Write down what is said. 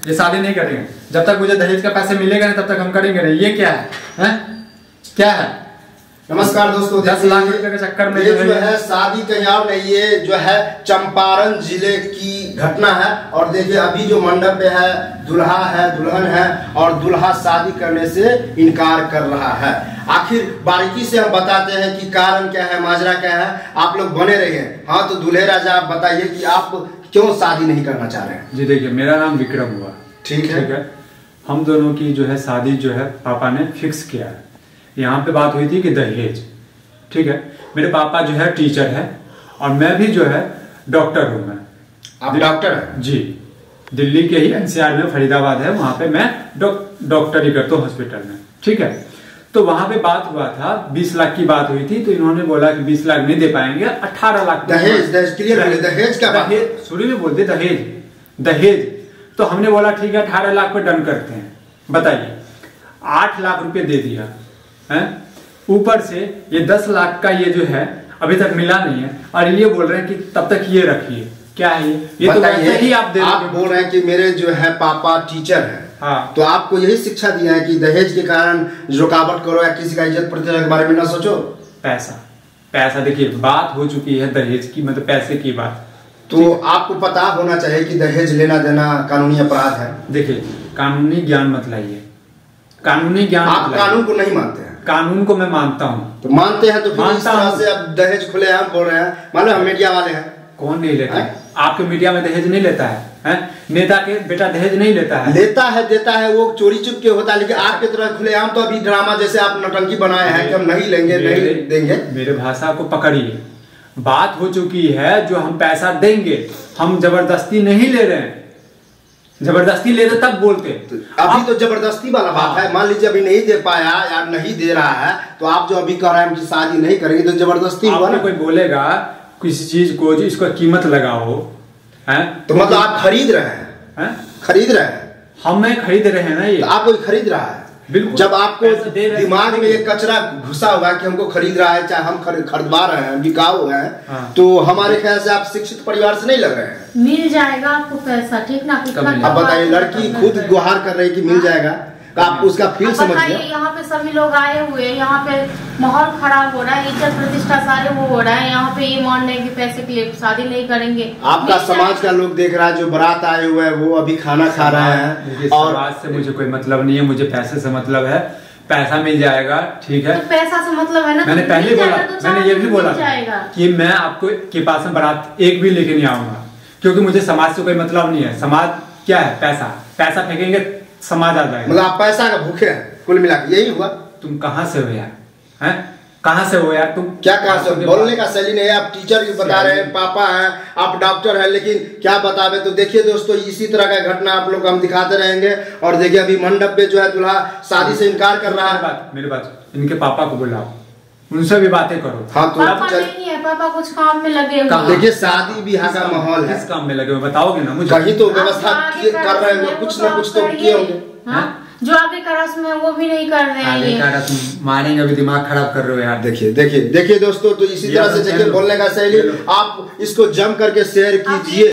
ये शादी नहीं करेंगे। जब तक मुझे दहेज का पैसे मिलेगा नहीं तब तक हम करेंगे नहीं। ये क्या है? क्या है? नमस्कार दोस्तों, 10 लाख रुपए के चक्कर में जो है शादी कहीं और नहीं, ये जो है चंपारण जिले की घटना है। और देखिए अभी जो मंडप पे है दूल्हा है दुल्हन है और दूल्हा शादी करने से इनकार कर रहा है। आखिर बारीकी से हम बताते हैं कि कारण क्या है, माजरा क्या है। आप लोग बने रहिए। हाँ तो दूल्हे राजा आप बताइए कि आप क्यों शादी नहीं करना चाह रहे हैं? जी देखिए, मेरा नाम विक्रम हुआ। ठीक है। हम दोनों की जो है शादी जो है पापा ने फिक्स किया है। यहाँ पे बात हुई थी कि दहेज, ठीक है। मेरे पापा जो है टीचर है और मैं भी जो है डॉक्टर हूँ। मैं आप डॉक्टर हैं? जी, दिल्ली के ही एनसीआर में फरीदाबाद है, वहां पे मैं डॉक्टरी करता हूँ हॉस्पिटल में, ठीक है। तो वहां पे बात हुआ था, 20 लाख की बात हुई थी। तो इन्होंने बोला कि 20 लाख नहीं दे पाएंगे, 18 लाख। दहेज क्लियर बोले, दहेज का दहेज शुरू में बोलते दहेज। तो हमने बोला ठीक है 18 लाख पे डन करते हैं। बताइए, 8 लाख रुपए दे दिया है, ऊपर से ये 10 लाख का ये जो है अभी तक मिला नहीं है। और ये बोल रहे हैं कि तब तक ये रखिए। क्या है ये? तो वैसे ही आप बोल रहे हैं कि मेरे जो है पापा टीचर हैं। हाँ। तो आपको यही शिक्षा दिया है कि दहेज के कारण रुकावट करो या किसी का इज्जत प्रतिष्ठा के बारे में ना सोचो। पैसा देखिए, बात हो चुकी है दहेज की, मतलब पैसे की बात। तो आपको पता होना चाहिए कि दहेज लेना देना कानूनी अपराध है। देखिए, कानूनी ज्ञान मत लाइए, कानूनी ज्ञान। आप कानून को नहीं मानते हैं? कानून को मैं मानता हूँ। तो मानते हैं तो फिर इस तरह से अब दहेज खुले हम बोल रहे हैं। मान लो हम मीडिया वाले हैं। कौन नहीं लेता है? आपके मीडिया में दहेज नहीं लेता है? नेता के बेटा दहेज नहीं लेता है? लेता है, देता है, वो चोरी चुप के होता है। लेकिन आपके तरह खुलेआम तो अभी ड्रामा जैसे आप नौटंकी बनाए हैं कि हम नहीं लेंगे, नहीं देंगे। मेरे भाषा को पकड़िए। बात हो चुकी है, जो हम पैसा देंगे, हम जबरदस्ती नहीं ले रहे हैं। जबरदस्ती लेते तब बोलते। अभी तो जबरदस्ती वाला बात है। मान लीजिए अभी नहीं दे पाया या नहीं दे रहा है, तो आप जो अभी कह रहे हैं कि शादी नहीं करेंगे तो जबरदस्ती हुआ ना। कोई बोलेगा किसी चीज को, जो इसको कीमत लगाओ, है तो मतलब आप खरीद रहे हैं? खरीद रहे हैं? हम नहीं खरीद रहे हैं ना, ये आप कोई खरीद रहा है। बिल्कुल। जब आपको दिमाग में ये कचरा घुसा हुआ कि हमको खरीद रहा है, चाहे हम खरीदवा रहे हैं, बिकाऊ है। हाँ। तो हमारे ख्याल से आप शिक्षित परिवार से नहीं लग रहे हैं। मिल जाएगा आपको पैसा, ठीक ना? अब बताइए, लड़की खुद गुहार कर रही कि मिल जाएगा, आप उसका फील समझिए। यहाँ पे सभी लोग आए हुए हैं, यहाँ पे माहौल खराब हो रहा है, इज्जत प्रतिष्ठा सारे वो हो रहा है। यहाँ पे ये मान रहे हैं कि पैसे के लिए शादी नहीं करेंगे। आपका समाज का लोग देख रहा है, जो बारात आए हुए हैं वो अभी खाना खा रहे हैं। और समाज से मुझे कोई मतलब नहीं है, मुझे पैसे से मतलब है। पैसा मिल जाएगा, ठीक है। तो पैसा से मतलब है ना। मैंने पहले बोला, मैंने ये भी बोला कि मैं आपको के पास में बारात एक भी लेके नहीं आऊंगा, क्योंकि मुझे समाज से कोई मतलब नहीं है। समाज क्या है? पैसा फेंकेंगे समाज आ जाएगा। मतलब आप पैसा का भूखे हैं कुल मिला के, यही हुआ। तुम कहाँ से हो यार? हैं? कहाँ से हो यार तुम? क्या कहाँ से? बोलने का शैली नहीं है। आप टीचर बता रहे हैं, पापा हैं, आप डॉक्टर हैं, लेकिन क्या बतावे। तो देखिए दोस्तों, इसी तरह का घटना आप लोग हम दिखाते रहेंगे। और देखिए अभी मंडप पे जो है दूल्हा शादी से इनकार कर रहा है। मेरी बात, इनके पापा को बुलाओ, उनसे भी बातें करो। हाँ तो पापा नहीं है, पापा कुछ काम में लगे हुए। देखिए शादी ब्याह का माहौल है। किस काम में लगे हुए बताओगे ना मुझे? कहीं तो व्यवस्था कर रहे होंगे, कुछ ना कुछ तो किए होंगे। जो आगे का रस्म है वो भी नहीं कर रहे हैं। आगे का रस्म मारेंगे, अभी दिमाग खराब कर रहे हो यार। देखिए दोस्तों, तो इसी तरह से देखिए बोलने का शैली। आप इसको जम करके शेयर कीजिए।